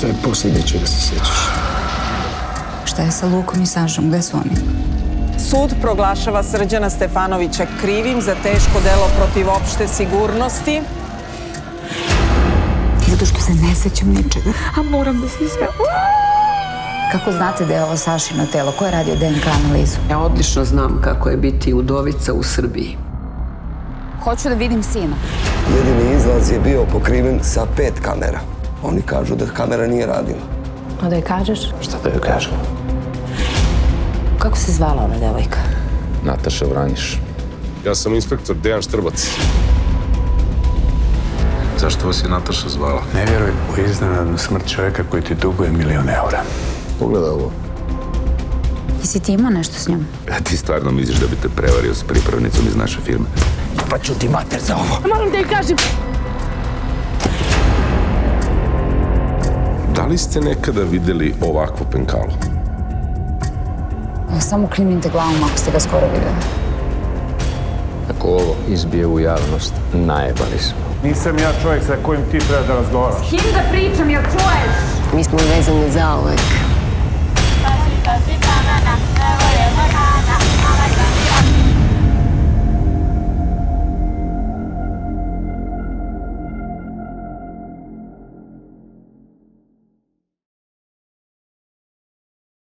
To je posljednje čega se sjećaš. Šta je sa Lukom i Sašom? Gde su oni? Sud proglašava Srđana Stefanovića krivim za teško delo protiv opšte sigurnosti. Zato što se ne sećam ničega. A moram da se sve... Kako znate da je ovo Sašino telo? Ko je radio DNK analizu? Ja odlično znam kako je biti udovica u Srbiji. Hoću da vidim sina. Jedini izlaz je bio pokriven sa 5 kamera. Oni kažu da kamera nije radila. A da joj kažeš? Šta da joj kažem? Kako se zvala ona devojka? Nataša Vranjiš. Ja sam inspektor Dejan Štrbac. Zašto vas je Nataša zvala? Ne vjeruj u iznenadnu smrt čovjeka koji ti duguje $1 milion. Pogledaj ovo. Jesi ti imao nešto s njom? A ti stvarno misliš da bi te prevario s pripravnicom iz naše firme? Pa ću ti mater za ovo. Moram da joj kažem. Da li ste nekada videli ovakvu penkalu? Samo klimnite glavom ako ste ga skoro videli. Ako ovo izbije u javnost, najebali smo. Nisam ja čovjek sa kojim ti treba da razgovaraš. S kim da pričam, jel čuješ? Mi smo vezani za uvek.